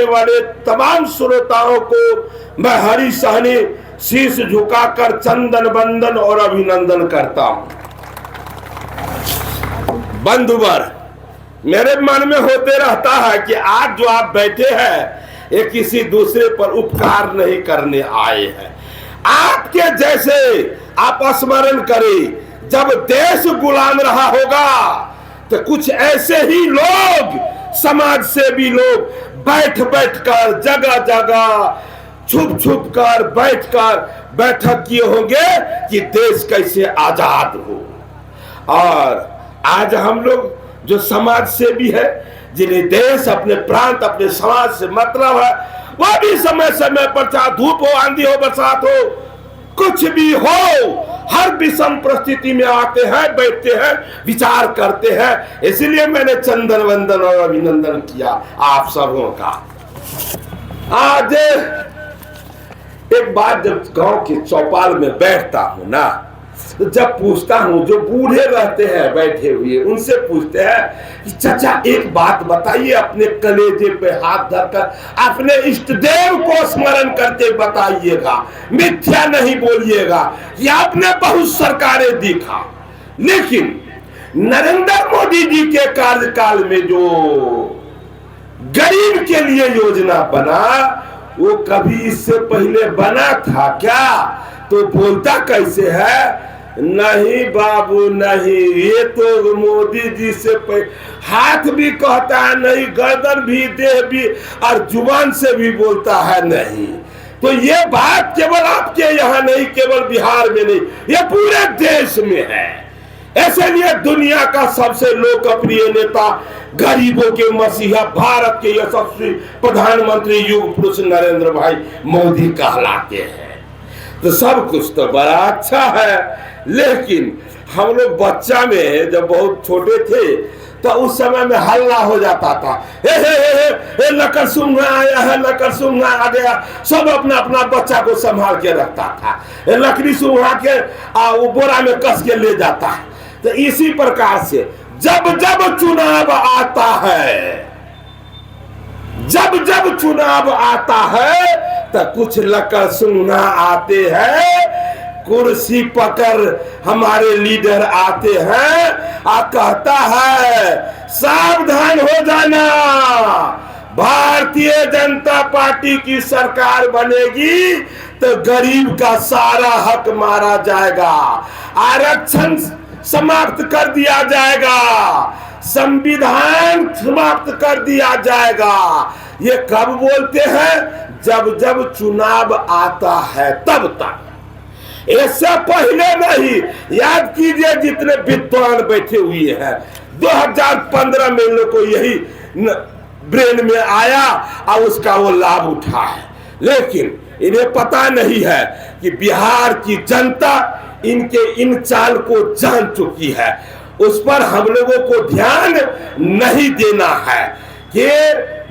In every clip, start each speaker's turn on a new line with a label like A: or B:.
A: वाले तमाम श्रोताओं को मैं हरी सहनी शीश झुकाकर चंदन वंदन और अभिनंदन करता हूं। बंधुवर, मेरे मन में होते रहता है कि आज जो आप बैठे हैं ये किसी दूसरे पर उपकार नहीं करने आए हैं। आपके जैसे आप स्मरण करें, जब देश गुलाम रहा होगा तो कुछ ऐसे ही लोग, समाज सेवी लोग बैठ बैठ कर, जगह जगह छुप छुप कर बैठकर बैठक किए होंगे कि देश कैसे आजाद हो। और आज हम लोग जो समाज सेवी है, जिन्हें देश, अपने प्रांत, अपने समाज से मतलब है, वह भी समय समय पर, चाहे धूप हो, आंधी हो, बरसात हो, कुछ भी हो, हर विषम परिस्थिति में आते हैं, बैठते हैं, विचार करते हैं। इसलिए मैंने चंदन वंदन और अभिनंदन किया आप सबों का। आज एक बात, जब गांव के चौपाल में बैठता हूं ना, तो जब पूछता हूं, जो बूढ़े रहते हैं बैठे हुए, उनसे पूछते हैं कि चाचा एक बात बताइए, अपने कलेजे पे हाथ धरकर अपने इष्ट देव को स्मरण करके बताइएगा, मिथ्या नहीं बोलिएगा। ये आपने बहुत सरकारें देखा, लेकिन नरेंद्र मोदी जी के कार्यकाल में जो गरीब के लिए योजना बना, वो कभी इससे पहले बना था क्या? तो बोलता कैसे है, नहीं बाबू नहीं, ये तो मोदी जी से हाथ भी कहता है नहीं, गर्दन भी, देह भी, और जुबान से भी बोलता है नहीं। तो ये बात केवल आपके यहाँ नहीं, केवल बिहार में नहीं, ये पूरे देश में है। ऐसे लिए दुनिया का सबसे लोकप्रिय नेता, गरीबों के मसीहा, भारत के यशस्वी प्रधानमंत्री युग पुरुष नरेंद्र भाई मोदी कहलाते हैं। तो सब कुछ तो बड़ा अच्छा है, लेकिन हम लोग बच्चा में जब बहुत छोटे थे तो उस समय में हल्ला हो जाता था, हे लकर सुंघा आया है, लकर सुंघा आ गया। सब अपना अपना बच्चा को संभाल के रखता था, लकड़ी सुंघा के वो बोरा में कस के ले जाता है। तो इसी प्रकार से जब जब चुनाव आता है, जब जब चुनाव आता है तो कुछ लकर सुंघा आते हैं, कुर्सी पकड़ हमारे लीडर आते हैं, कहता है सावधान हो जाना, भारतीय जनता पार्टी की सरकार बनेगी तो गरीब का सारा हक मारा जाएगा, आरक्षण समाप्त कर दिया जाएगा, संविधान समाप्त कर दिया जाएगा। ये कब बोलते हैं? जब जब चुनाव आता है तब तक, इससे पहले नहीं। याद कीजिए जितने विद्वान बैठे हुए हैं, 2015 में लोग को यही ब्रेन में आया और उसका वो लाभ उठा है, लेकिन इन्हें पता नहीं है कि बिहार की जनता इनके इन चाल को जान चुकी है। उस पर हम लोगों को ध्यान नहीं देना है कि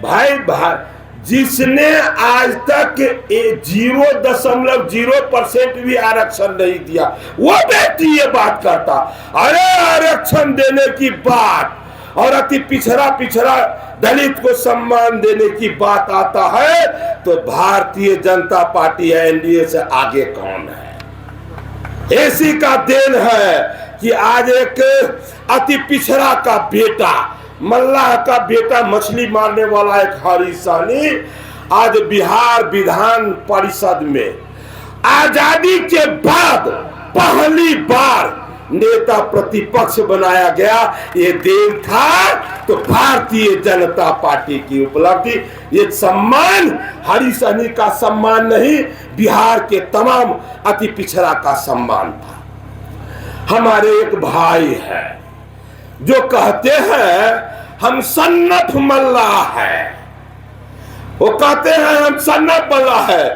A: भाई जिसने आज तक 0.0% भी आरक्षण नहीं दिया, वो व्यक्ति ये बात करता, अरे आरक्षण देने की बात और अति पिछड़ा दलित को सम्मान देने की बात आता है, तो भारतीय जनता पार्टी एनडीए से आगे कौन है? इसी का देन है कि आज एक अति पिछड़ा का बेटा, मल्लाह का बेटा, मछली मारने वाला एक हरी सहनी, आज बिहार विधान परिषद में आजादी के बाद पहली बार नेता प्रतिपक्ष बनाया गया। ये देन था तो भारतीय जनता पार्टी की उपलब्धि। ये सम्मान हरी सहनी का सम्मान नहीं, बिहार के तमाम अति पिछड़ा का सम्मान था। हमारे एक भाई है जो कहते हैं हम सन्नत मल्लाह है, वो कहते हैं हम सन्नत मल्लाह है।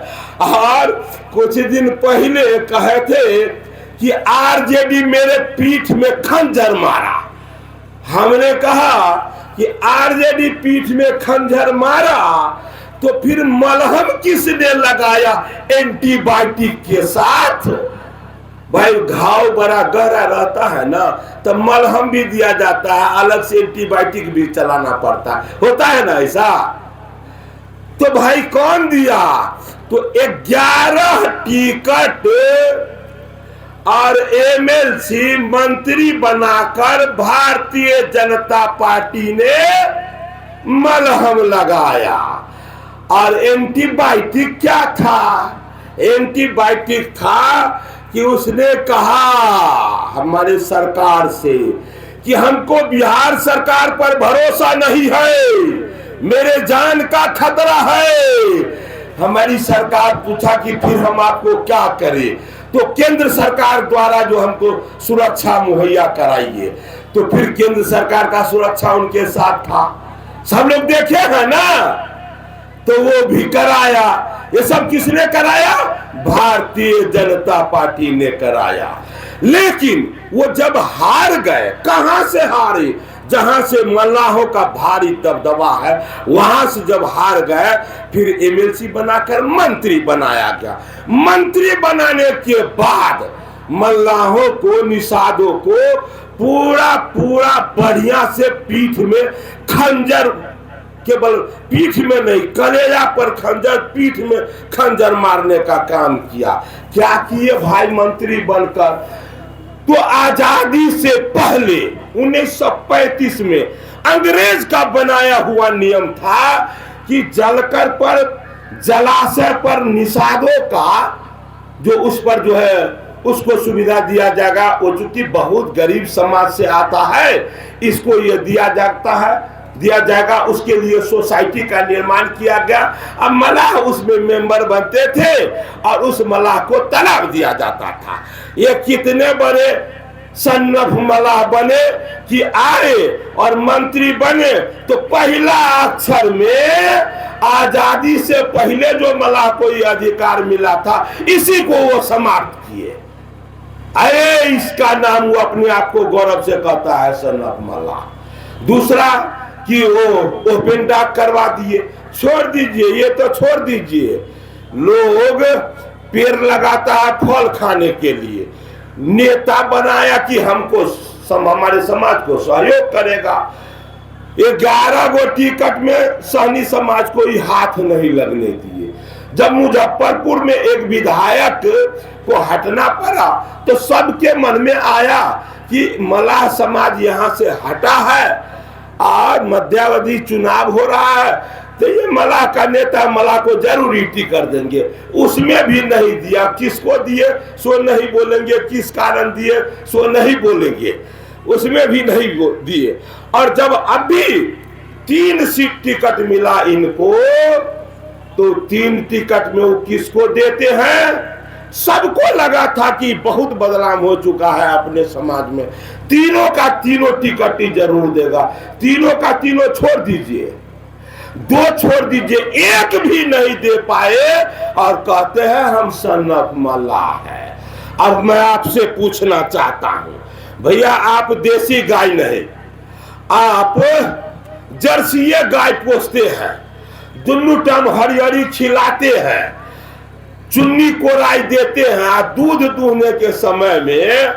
A: और कुछ दिन पहले कहे थे कि आरजेडी मेरे पीठ में खंजर मारा। हमने कहा कि आरजेडी पीठ में खंजर मारा तो फिर मलहम किसने लगाया एंटीबायोटिक के साथ? भाई घाव बड़ा गहरा रहता है ना, तो मलहम भी दिया जाता है, अलग से एंटीबायोटिक भी चलाना पड़ता है, होता है ना ऐसा। तो भाई कौन दिया? तो 11 टिकट और एमएलसी मंत्री बनाकर भारतीय जनता पार्टी ने मलहम लगाया। और एंटीबायोटिक क्या था? एंटीबायोटिक था कि उसने कहा हमारे सरकार से कि हमको बिहार सरकार पर भरोसा नहीं है, मेरे जान का खतरा है। हमारी सरकार पूछा कि फिर हम आपको क्या करें? तो केंद्र सरकार द्वारा जो हमको सुरक्षा मुहैया कराइए। तो फिर केंद्र सरकार का सुरक्षा उनके साथ था, सब लोग देखे हैं ना। तो वो भी कराया। ये सब किसने कराया? भारतीय जनता पार्टी ने कराया। लेकिन वो जब हार गए, कहां से हारे? जहां से मल्लाहों का भारी दबदबा है, वहां से जब हार गए, फिर एमएलसी बनाकर मंत्री बनाया गया। मंत्री बनाने के बाद मल्लाहों को, निषादों को पूरा पूरा बढ़िया से पीठ में खंजर, केवल पीठ में नहीं, कलेजा पर खंजर, पीठ में खंजर मारने का काम किया। क्या किए भाई मंत्री बनकर? तो आजादी से पहले 1935 में अंग्रेज का बनाया हुआ नियम था कि जलकर पर, जलाशय पर निषादों का जो उस पर जो है उसको सुविधा दिया जाएगा। वो चूंकि बहुत गरीब समाज से आता है, इसको ये दिया जाएगा। उसके लिए सोसाइटी का निर्माण किया गया। अब मलाह उसमें मेंबर बनते थे और उस मलाह को तलाक दिया जाता था। ये कितने बड़े सन्नफ मलाह बने कि आए और मंत्री बने, तो पहला अक्षर में आजादी से पहले जो मलाह को ये अधिकार मिला था, इसी को वो समाप्त किए। अरे इसका नाम वो अपने आप को गौरव से कहता है सन्नफ मलाह। दूसरा कि वो ओपन डाक करवा दिए। छोड़ दीजिए, ये तो छोड़ दीजिए, लोग पेड़ लगाता है फल खाने के लिए, नेता बनाया कि हमको हमारे समाज को सहयोग करेगा। 11 गो टिकट में सहनी समाज को ही हाथ नहीं लगने दिए। जब मुजफ्फरपुर में एक विधायक को हटना पड़ा, तो सबके मन में आया कि मलाह समाज यहाँ से हटा है और मध्यावधि चुनाव हो रहा है, तो ये मलाह का नेता मलाह को जरूर ईटी कर देंगे। उसमें भी नहीं दिया। किसको दिए सो नहीं बोलेंगे, किस कारण दिए सो नहीं बोलेंगे, उसमें भी नहीं दिए। और जब अभी 3 सीट टिकट मिला इनको, तो 3 टिकट में वो किसको देते हैं? सबको लगा था कि बहुत बदलाव हो चुका है अपने समाज में, तीनों का तीनों टिकट ही जरूर देगा। तीनों का तीनों छोड़ दीजिए, 2 छोड़ दीजिए, 1 भी नहीं दे पाए और कहते हैं हम सन्नफ मल्लाह है। अब मैं आपसे पूछना चाहता हूं, भैया आप देसी गाय नहीं, आप जर्सी गाय पोसते हैं, दुनू टाइम हरियरी खिलाते हैं, चुन्नी कोराई देते हैं, दूध दूहने के समय में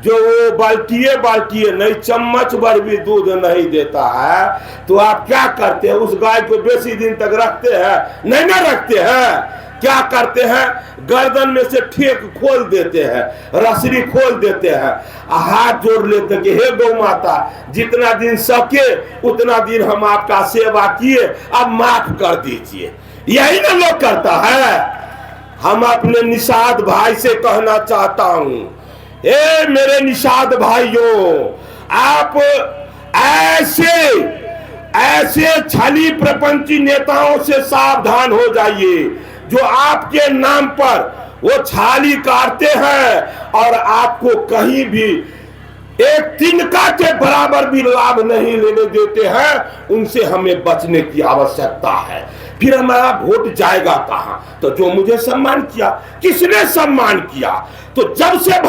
A: जो वो बाल्टिए नहीं, चम्मच भर भी दूध नहीं देता है, तो आप क्या करते हैं? उस गाय को बेसी दिन तक रखते हैं? नहीं ना रखते हैं। क्या करते हैं? गर्दन में से ठेक खोल देते हैं, रसरी खोल देते हैं, हाथ जोड़ लेते हैं कि हे गौ माता, जितना दिन सके उतना दिन हम आपका सेवा किए, अब माफ कर दीजिए। यही ना लोग करता है। हम अपने निषाद भाई से कहना चाहता हूं, ए मेरे निषाद भाइयों, आप ऐसे छली प्रपंची नेताओं से सावधान हो जाइए जो आपके नाम पर वो छाली काटते हैं और आपको कहीं भी एक तिनका के बराबर भी लाभ नहीं लेने देते हैं। उनसे हमें बचने की आवश्यकता है। फिर हमारा वोट जाएगा कहां? तो जो मुझे सम्मान किया, किसने सम्मान किया? तो जब से